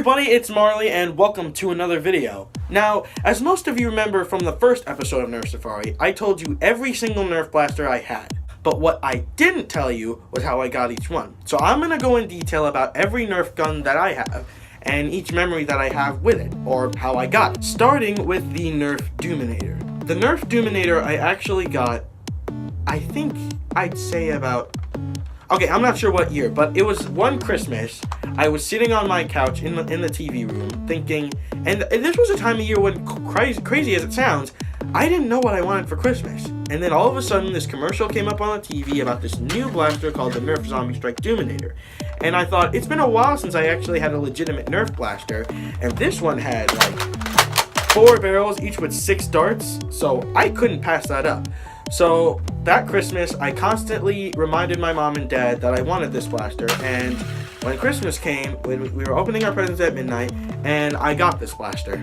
everybody, it's Marley and welcome to another video. Now, as most of you remember from the first episode of Nerf Safari, I told you every single Nerf blaster I had. But what I didn't tell you was how I got each one. So I'm going to go in detail about every Nerf gun that I have and each memory that I have with it, or how I got it. Starting with the Nerf Doominator. The Nerf Doominator I actually got, I think I'd say about... Okay, I'm not sure what year, but it was one Christmas. I was sitting on my couch in the TV room thinking, and this was a time of year when, crazy as it sounds, I didn't know what I wanted for Christmas. And then all of a sudden, this commercial came up on the TV about this new blaster called the Nerf Zombie Strike Doominator. And I thought, it's been a while since I actually had a legitimate Nerf blaster, and this one had like 4 barrels, each with 6 darts, so I couldn't pass that up. So that Christmas, I constantly reminded my mom and dad that I wanted this blaster, and when Christmas came, when we were opening our presents at midnight, and I got this blaster.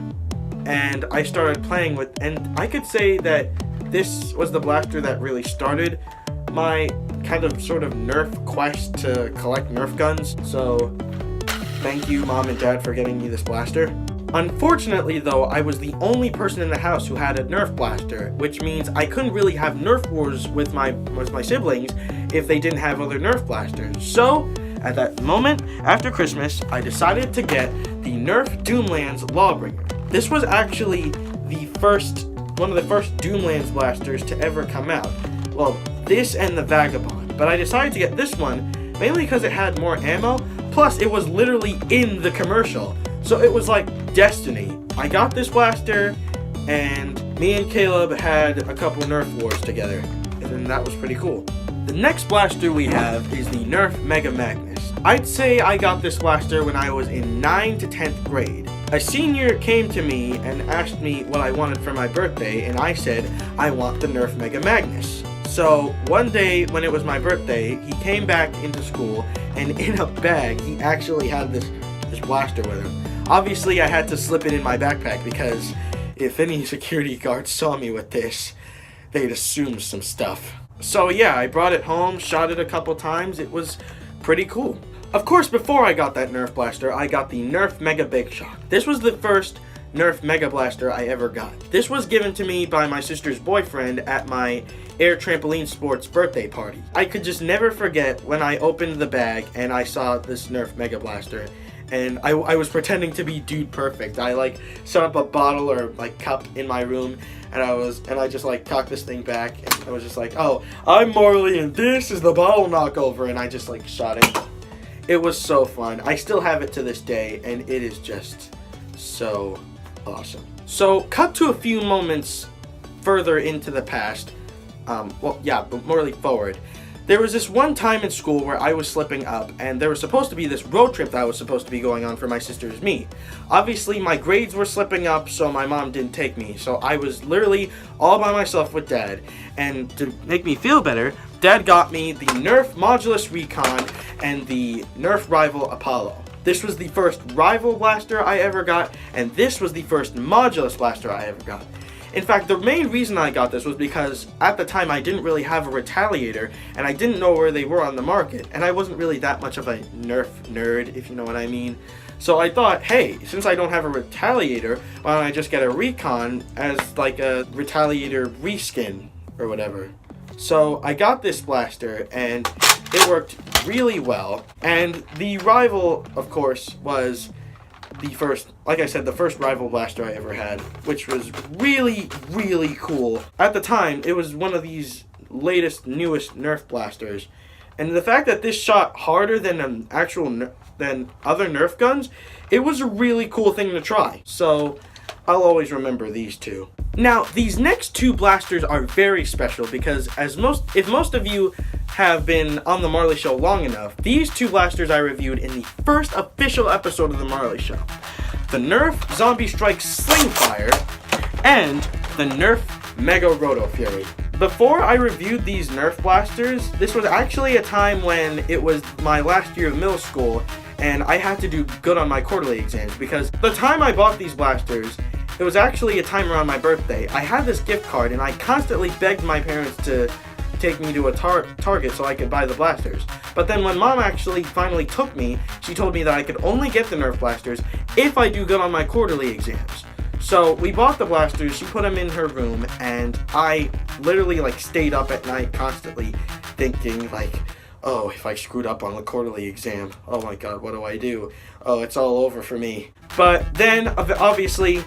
And I started playing with, and I could say that this was the blaster that really started my kind of sort of Nerf quest to collect Nerf guns. So thank you, Mom and Dad, for getting me this blaster. Unfortunately, though, I was the only person in the house who had a Nerf blaster, which means I couldn't really have Nerf wars with my siblings if they didn't have other Nerf blasters. So, at that moment, after Christmas, I decided to get the Nerf Doomlands Lawbringer. This was actually one of the first Doomlands blasters to ever come out. Well, this and the Vagabond, but I decided to get this one mainly because it had more ammo, plus it was literally in the commercial. So it was like destiny. I got this blaster, and me and Caleb had a couple Nerf wars together, and that was pretty cool. The next blaster we have is the Nerf Mega Magnus. I'd say I got this blaster when I was in 9th to 10th grade. A senior came to me and asked me what I wanted for my birthday, and I said, I want the Nerf Mega Magnus. So one day when it was my birthday, he came back into school, and in a bag, he actually had this blaster with him. Obviously, I had to slip it in my backpack because if any security guards saw me with this, they'd assume some stuff. So yeah, I brought it home, shot it a couple times. It was pretty cool. Of course, before I got that Nerf blaster, I got the Nerf Mega Big Shock. This was the first Nerf Mega Blaster I ever got. This was given to me by my sister's boyfriend at my Air Trampoline Sports birthday party. I could just never forget when I opened the bag and I saw this Nerf Mega Blaster. And I was pretending to be Dude Perfect. I like set up a bottle or like cup in my room, and I just like cocked this thing back, and I was just like, oh, I'm Marley and this is the bottle knockover, and I just like shot it. It was so fun. I still have it to this day, and it is just so awesome. So cut to a few moments further into the past. But more forward. There was this one time in school where I was slipping up, and there was supposed to be this road trip that was supposed to be going on for my sister's me. Obviously, my grades were slipping up, so my mom didn't take me. So I was literally all by myself with Dad. And to make me feel better, Dad got me the Nerf Modulus Recon and the Nerf Rival Apollo. This was the first Rival blaster I ever got, and this was the first Modulus blaster I ever got. In fact, the main reason I got this was because at the time I didn't really have a Retaliator, and I didn't know where they were on the market, and I wasn't really that much of a Nerf nerd, if you know what I mean. So I thought, hey, since I don't have a Retaliator, why don't I just get a Recon as like a Retaliator reskin or whatever. So I got this blaster, and it worked really well. And the Rival, of course, was the first, like I said, the first Rival blaster I ever had, which was really, really cool. At the time, it was one of these latest, newest Nerf blasters. And the fact that this shot harder than than other Nerf guns, it was a really cool thing to try. So I'll always remember these two. Now, these next two blasters are very special because if most of you have been on the Marley Show long enough, these two blasters I reviewed in the first official episode of the Marley Show. The Nerf Zombie Strike Slingfire and the Nerf Mega Roto Fury. Before I reviewed these Nerf blasters, this was actually a time when it was my last year of middle school and I had to do good on my quarterly exams because the time I bought these blasters, it was actually a time around my birthday. I had this gift card and I constantly begged my parents to take me to a Target so I could buy the blasters. But then when Mom actually finally took me, she told me that I could only get the Nerf blasters if I do good on my quarterly exams. So we bought the blasters, she put them in her room, and I literally like stayed up at night constantly thinking like, oh, if I screwed up on the quarterly exam, oh my god, what do I do? Oh, it's all over for me. But then obviously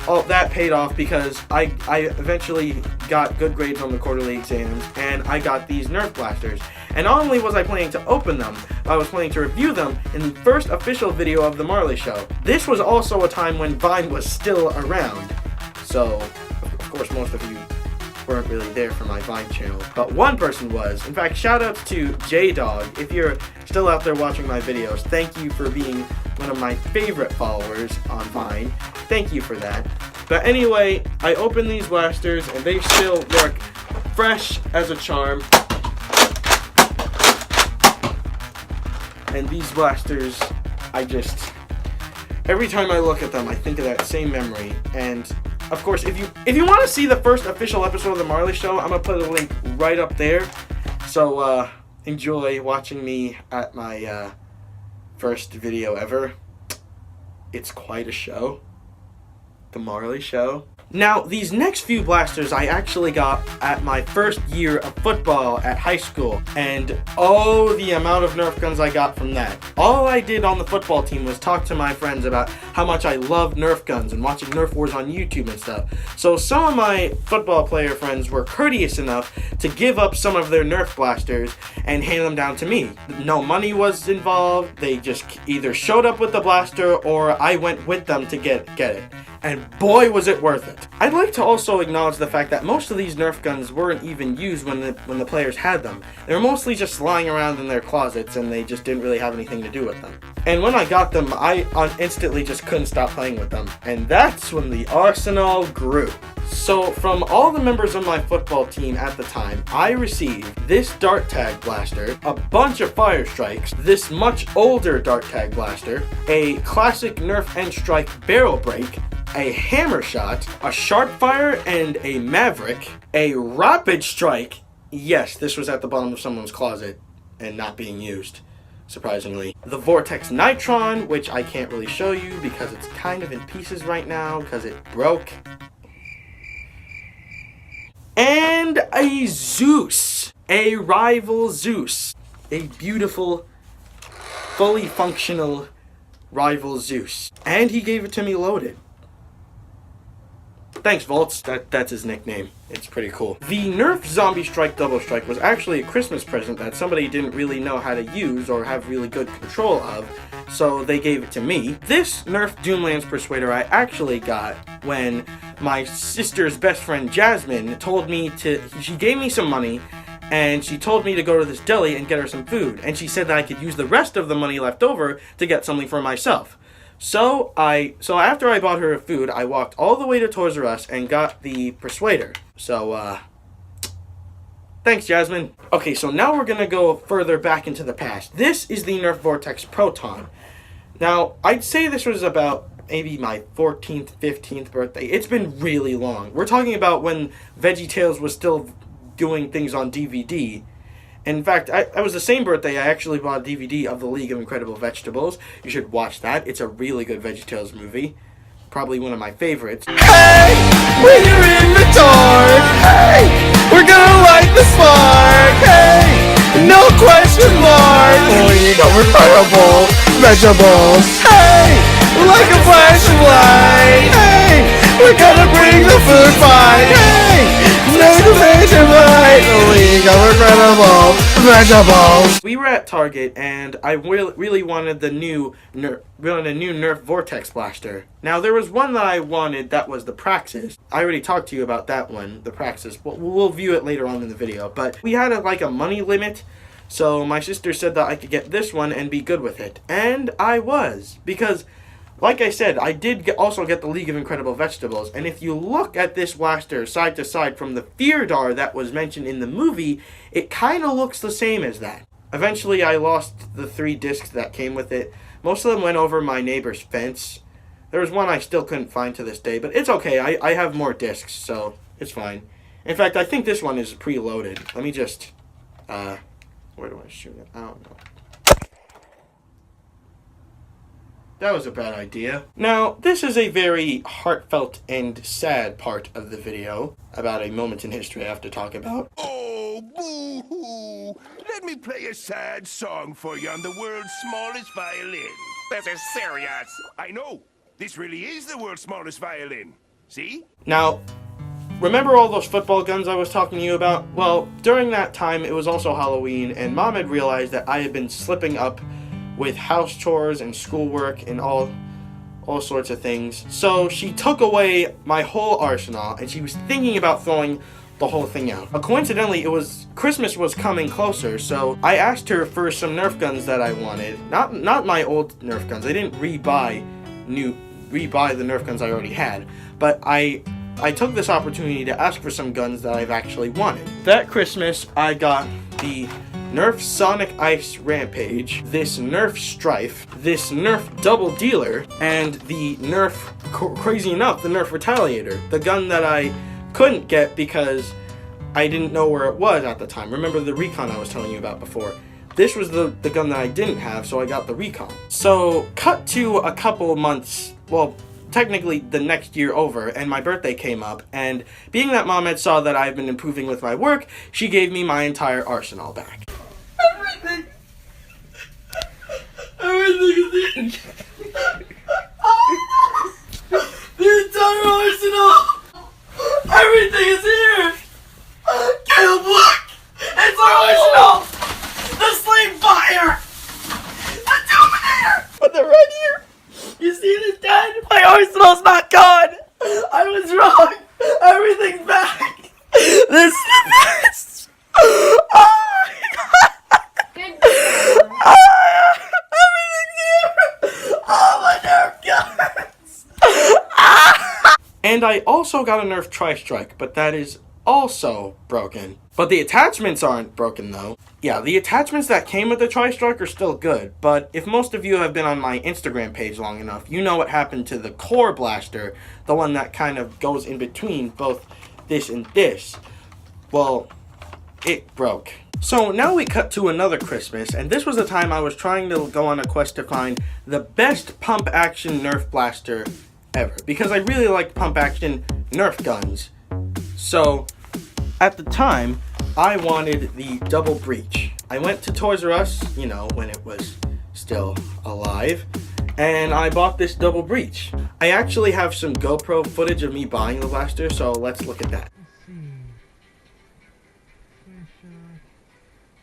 all that paid off because I eventually got good grades on the quarterly exams, and I got these Nerf blasters. And not only was I planning to open them, I was planning to review them in the first official video of the Marley Show. This was also a time when Vine was still around, so of course most of you weren't really there for my Vine channel, but one person was. In fact, shout outs to J-Dog. If you're still out there watching my videos, thank you for being one of my favorite followers on Vine. Thank you for that. But anyway, I opened these blasters and they still work fresh as a charm. And these blasters, every time I look at them, I think of that same memory. And of course, if you want to see the first official episode of the Marley Show, I'm gonna put a link right up there. So enjoy watching me at my first video ever. It's quite a show. The Marley Show. Now, these next few blasters I actually got at my first year of football at high school, and oh, the amount of Nerf guns I got from that. All I did on the football team was talk to my friends about how much I love Nerf guns and watching Nerf Wars on YouTube and stuff. So some of my football player friends were courteous enough to give up some of their Nerf blasters and hand them down to me. No money was involved, they just either showed up with the blaster or I went with them to get it. And boy was it worth it. I'd like to also acknowledge the fact that most of these Nerf guns weren't even used when the players had them. They were mostly just lying around in their closets and they just didn't really have anything to do with them. And when I got them, I instantly just couldn't stop playing with them. And that's when the arsenal grew. So from all the members of my football team at the time, I received this dart tag blaster, a bunch of fire strikes, this much older dart tag blaster, a classic Nerf N Strike barrel break, a hammer shot, a sharp fire and a maverick, a rapid strike. Yes, this was at the bottom of someone's closet and not being used, surprisingly. The Vortex Nitron, which I can't really show you because it's kind of in pieces right now because it broke. And a Zeus, a rival Zeus, a beautiful, fully functional rival Zeus. And he gave it to me loaded. Thanks, Volts. That's his nickname. It's pretty cool. The Nerf Zombie Strike Double Strike was actually a Christmas present that somebody didn't really know how to use or have really good control of, so they gave it to me. This Nerf Doomlands Persuader I actually got when my sister's best friend Jasmine she gave me some money and she told me to go to this deli and get her some food, and she said that I could use the rest of the money left over to get something for myself. So after I bought her food, I walked all the way to Toys R Us and got the Persuader. So, thanks, Jasmine. Okay, so now we're gonna go further back into the past. This is the Nerf Vortex Proton. Now, I'd say this was about maybe my 14th, 15th birthday. It's been really long. We're talking about when VeggieTales was still doing things on DVD. In fact, I was the same birthday I actually bought a DVD of The League of Incredible Vegetables. You should watch that. It's a really good VeggieTales movie. Probably one of my favorites. Hey, when you're in the dark, hey, we're gonna light the spark, hey, no question mark. League of Incredible Vegetables, hey, like a flashing light, hey, we're gonna bring the food fight, hey, make the Vegemite, the League of Incredible Vegetables. We were at Target and I really wanted the new Nerf Vortex blaster. Now there was one that I wanted that was the Praxis. I already talked to you about that one, the Praxis. We'll view it later on in the video, but we had a money limit. So my sister said that I could get this one and be good with it. And I was, because like I said, I did also get the League of Incredible Vegetables, and if you look at this blaster side to side from the Fear-Dar that was mentioned in the movie, it kind of looks the same as that. Eventually, I lost the 3 discs that came with it. Most of them went over my neighbor's fence. There was one I still couldn't find to this day, but it's okay. I have more discs, so it's fine. In fact, I think this one is preloaded. Let me just, where do I shoot it? I don't know. That was a bad idea. Now, this is a very heartfelt and sad part of the video about a moment in history I have to talk about. Oh, boo-hoo! Let me play a sad song for you on the world's smallest violin. This is serious. I know. This really is the world's smallest violin. See? Now, remember all those football guns I was talking to you about? Well, during that time, it was also Halloween, and Mom had realized that I had been slipping up with house chores and schoolwork and all sorts of things. So she took away my whole arsenal, and she was thinking about throwing the whole thing out. Coincidentally, Christmas was coming closer, so I asked her for some Nerf guns that I wanted. Not my old Nerf guns. I didn't rebuy the Nerf guns I already had, but I took this opportunity to ask for some guns that I've actually wanted. That Christmas, I got the Nerf Sonic Ice Rampage, this Nerf Strife, this Nerf Double Dealer, and the Nerf, crazy enough, the Nerf Retaliator, the gun that I couldn't get because I didn't know where it was at the time. Remember the Recon I was telling you about before? This was the gun that I didn't have, so I got the Recon. So, cut to a couple months, well, technically the next year over, and my birthday came up, and being that Mom had saw that I've been improving with my work, she gave me my entire arsenal back. Everything is in. The entire arsenal! Everything is here! Caleb, look! It's our arsenal! The Slave Fire! The Dominator! But they're right here! You see this, Dad? My arsenal's not gone! I was wrong! Everything's back! This is the best! Oh my God! Good job. Everything's here! Oh, my Nerf guns! And I also got a Nerf Tri-Strike, but that is also broken. But the attachments aren't broken, though. Yeah, the attachments that came with the Tri-Strike are still good, but if most of you have been on my Instagram page long enough, you know what happened to the core blaster, the one that kind of goes in between both this and this. Well, it broke. So now we cut to another Christmas, and this was the time I was trying to go on a quest to find the best pump-action Nerf blaster ever, because I really liked pump-action Nerf guns. So, at the time, I wanted the Double Breach. I went to Toys R Us, you know, when it was still alive, and I bought this Double Breach. I actually have some GoPro footage of me buying the blaster, so let's look at that. Let's see.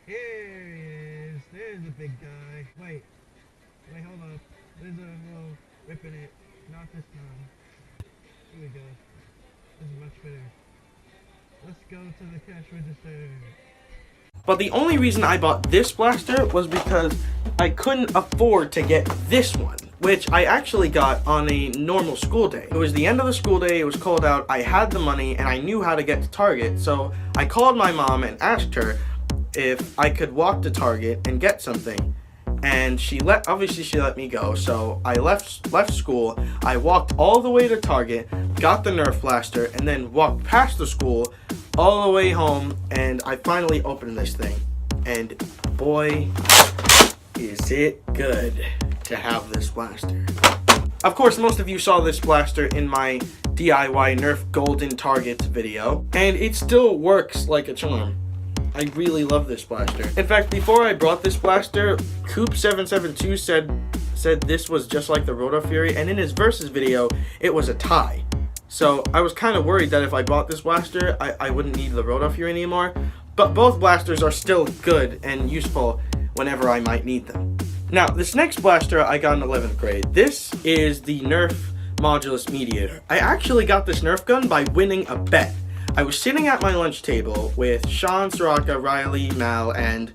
Here he is. There's a big guy. Wait, hold up. There's a little whipping it. Not this time. Here we go. This is much better. Let's go to the cash register. But the only reason I bought this blaster was because I couldn't afford to get this one, which I actually got on a normal school day. It was the end of the school day, it was cold out, I had the money, and I knew how to get to Target, so I called my mom and asked her if I could walk to Target and get something. And obviously she let me go, so I left school, I walked all the way to Target, got the Nerf blaster, and then walked past the school all the way home, and I finally opened this thing. And boy, is it good to have this blaster. Of course, most of you saw this blaster in my DIY Nerf Golden Targets video, and it still works like a charm. I really love this blaster. In fact, before I brought this blaster, Coop772 said this was just like the Roto Fury, and in his Versus video, it was a tie. So I was kind of worried that if I bought this blaster, I wouldn't need the Roto Fury anymore. But both blasters are still good and useful whenever I might need them. Now, this next blaster I got in 11th grade. This is the Nerf Modulus Mediator. I actually got this Nerf gun by winning a bet. I was sitting at my lunch table with Sean, Soraka, Riley, Mal, and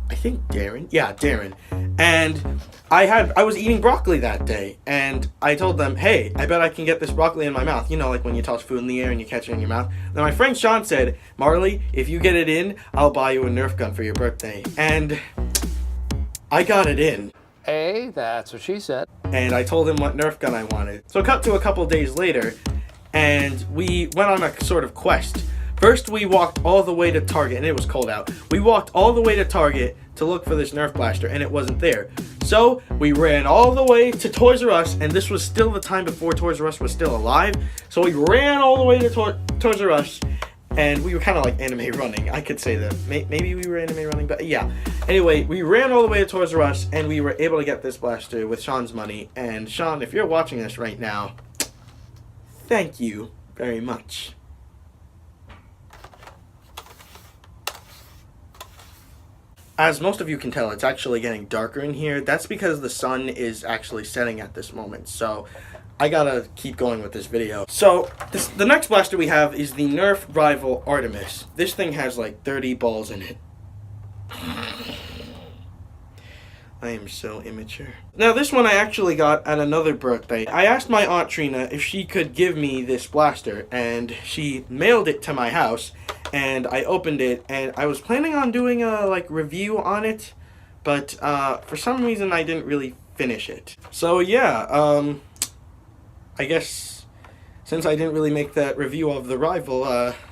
I think Darren. Yeah, Darren. And I was eating broccoli that day, and I told them, hey, I bet I can get this broccoli in my mouth. You know, like when you toss food in the air and you catch it in your mouth. Then my friend Sean said, Marley, if you get it in, I'll buy you a Nerf gun for your birthday. And I got it in. Hey, that's what she said. And I told him what Nerf gun I wanted. So cut to a couple days later, and we went on a sort of quest. First, we walked all the way to Target, and it was cold out. We walked all the way to Target to look for this Nerf blaster, and it wasn't there. So we ran all the way to Toys R Us, and this was still the time before Toys R Us was still alive. So we ran all the way to Toys R Us, and we were kind of like anime running. I could say that. Maybe we were anime running, but yeah. Anyway, we ran all the way to Toys R Us, and we were able to get this blaster with Sean's money. And Sean, if you're watching this right now, thank you very much. As most of you can tell, it's actually getting darker in here. That's because the sun is actually setting at this moment. So I gotta keep going with this video. So the next blaster we have is the Nerf Rival Artemis. This thing has like 30 balls in it. I am so immature. Now this one I actually got at another birthday. I asked my Aunt Trina if she could give me this blaster, and she mailed it to my house, and I opened it, and I was planning on doing a like review on it, but for some reason I didn't really finish it. So yeah, I guess since I didn't really make that review of the Rival,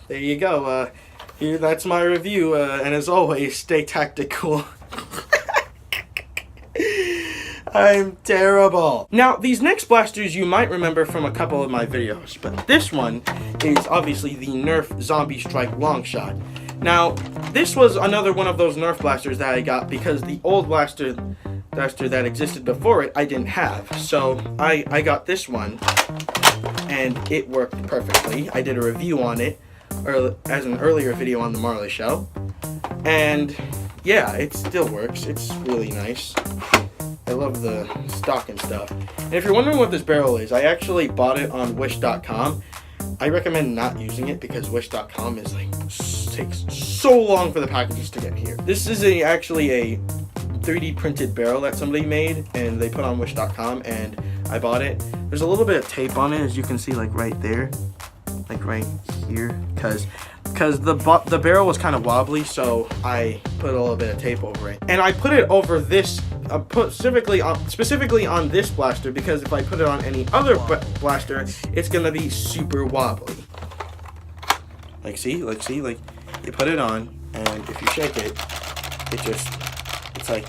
there you go. Here, that's my review, and as always, stay tactical. I'm terrible. Now, these next blasters you might remember from a couple of my videos, but this one is obviously the Nerf Zombie Strike Longshot. Now, this was another one of those Nerf blasters that I got because the old blaster that existed before it I didn't have. So I got this one, and it worked perfectly. I did a review on it as an earlier video on the Marley show, and yeah, it still works. It's really nice. I love the stock and stuff. And if you're wondering what this barrel is, I actually bought it on Wish.com. I recommend not using it because Wish.com is like takes so long for the packages to get here. This is actually a 3D printed barrel that somebody made, and they put on Wish.com, and I bought it. There's a little bit of tape on it, as you can see, like right there, like right here, because the barrel was kind of wobbly, so I put a little bit of tape over it. And I put it over this, specifically on this blaster, because if I put it on any other blaster, it's gonna be super wobbly. Like see, like you put it on, and if you shake it, it's like,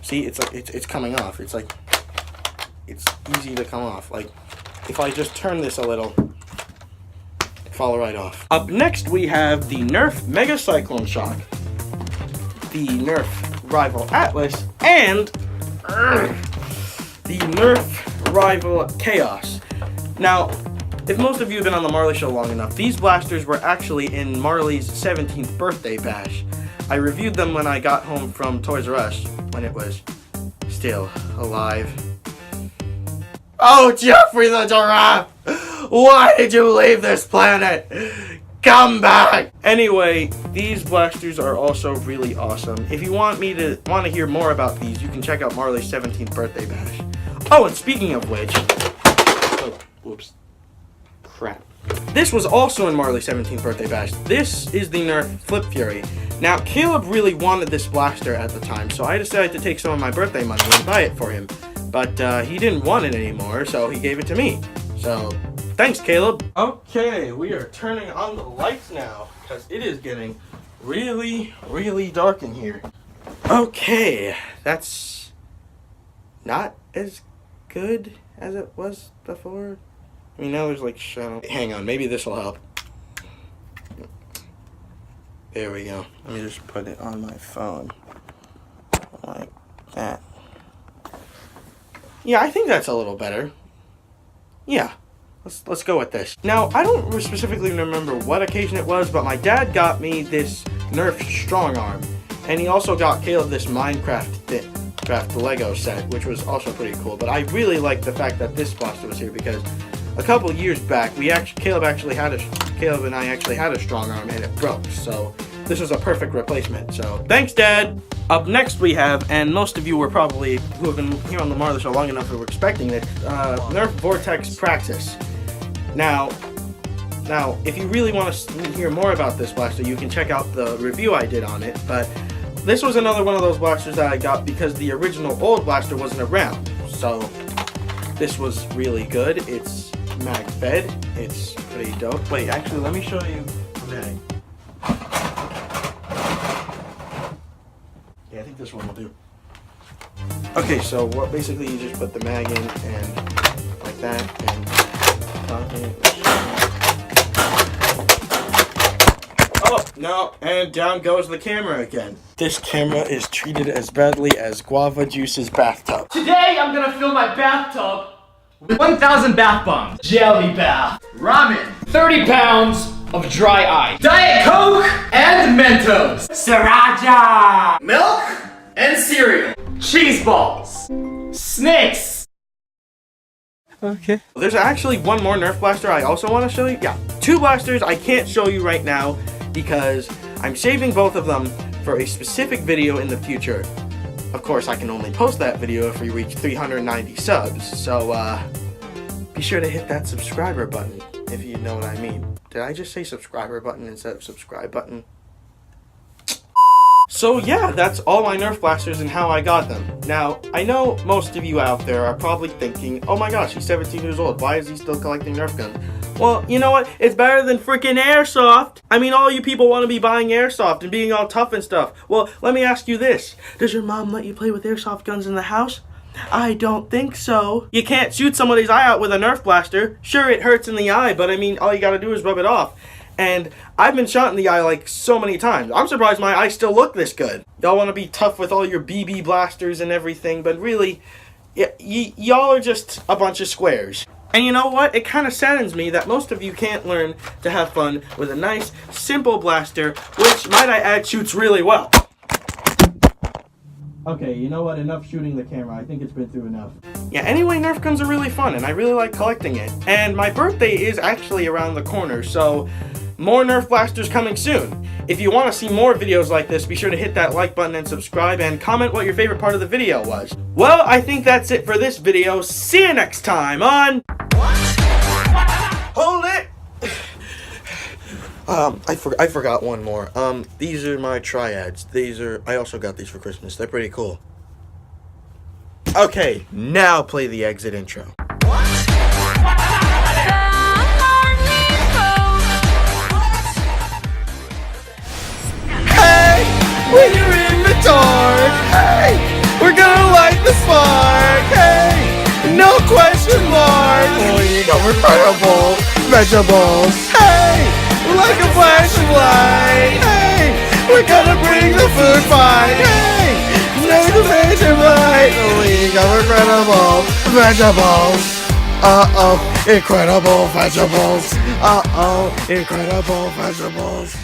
see, it's coming off. It's like, it's easy to come off. Like, if I just turn this a little, fall right off. Up next, we have the Nerf Mega Cyclone Shock, the Nerf Rival Atlas, and the Nerf Rival Chaos. Now, if most of you have been on the Marley show long enough, these blasters were actually in Marley's 17th birthday bash. I reviewed them when I got home from Toys R Us, when it was still alive. Oh, Jeffrey the Giraffe! Why did you leave this planet? Come back! Anyway, these blasters are also really awesome. If you want to hear more about these, you can check out Marley's 17th birthday bash. Oh, and speaking of which, oh, whoops, crap. This was also in Marley's 17th birthday bash. This is the Nerf Flip Fury. Now, Caleb really wanted this blaster at the time, so I decided to take some of my birthday money and buy it for him. But he didn't want it anymore, so he gave it to me. So, thanks, Caleb. Okay, we are turning on the lights now, because it is getting really, really dark in here. Okay, that's not as good as it was before. I mean, now there's like shadow. Hang on, maybe this will help. There we go. Let me just put it on my phone. Like that. Yeah, I think that's a little better. Yeah, let's go with this. Now, I don't specifically remember what occasion it was, but my dad got me this Nerf Strong Arm, and he also got Caleb this Minecraft Lego set, which was also pretty cool. But I really like the fact that this blaster was here because a couple years back, Caleb and I actually had a Strong Arm, and it broke. So this was a perfect replacement. So thanks, Dad. Up next we have, and most of you were probably, who have been here on the Marley show long enough, who were expecting it, Nerf Vortex Praxis. Now, if you really want to hear more about this blaster, you can check out the review I did on it, but this was another one of those blasters that I got because the original old blaster wasn't around. So this was really good. It's mag fed. It's pretty dope. Wait, actually, let me show you the mag. Yeah, I think this one will do. Okay, so what basically you just put the mag in and like that and oh no, and down goes the camera again. This camera is treated as badly as Guava Juice's bathtub. Today I'm gonna fill my bathtub with 1,000 bath bombs, jelly bath, ramen, 30 pounds of dry ice, Diet Coke, and Mentos, Sriracha, milk, and cereal, cheese balls, snakes. Okay. There's actually one more Nerf blaster I also want to show you. Yeah, 2 blasters I can't show you right now because I'm saving both of them for a specific video in the future. Of course, I can only post that video if we reach 390 subs, so be sure to hit that subscriber button, if you know what I mean. Did I just say subscriber button instead of subscribe button? So yeah, that's all my Nerf blasters and how I got them. Now, I know most of you out there are probably thinking, oh my gosh, he's 17 years old, why is he still collecting Nerf guns? Well, you know what? It's better than freaking airsoft. I mean, all you people want to be buying airsoft and being all tough and stuff. Well, let me ask you this. Does your mom let you play with airsoft guns in the house? I don't think so. You can't shoot somebody's eye out with a Nerf blaster. Sure, it hurts in the eye, but I mean, all you gotta do is rub it off. And I've been shot in the eye like so many times. I'm surprised my eyes still look this good. Y'all want to be tough with all your BB blasters and everything, but really, y'all are just a bunch of squares. And you know what? It kind of saddens me that most of you can't learn to have fun with a nice, simple blaster, which, might I add, shoots really well. Okay, you know what? Enough shooting the camera. I think it's been through enough. Yeah, anyway, Nerf guns are really fun, and I really like collecting it. And my birthday is actually around the corner, so more Nerf blasters coming soon. If you want to see more videos like this, be sure to hit that like button and subscribe, and comment what your favorite part of the video was. Well, I think that's it for this video. See you next time on... Hold it! I forgot one more. These are my triads. I also got these for Christmas. They're pretty cool. Okay, now play the exit intro. Hey, when you're in the dark, hey, we're gonna light the spark, hey, no question mark. We got incredible vegetables, hey, like a flashing light, hey, we're gonna bring the food fight, hey, make the vision light. We got incredible vegetables. Uh-oh, incredible vegetables. Uh-oh, incredible vegetables.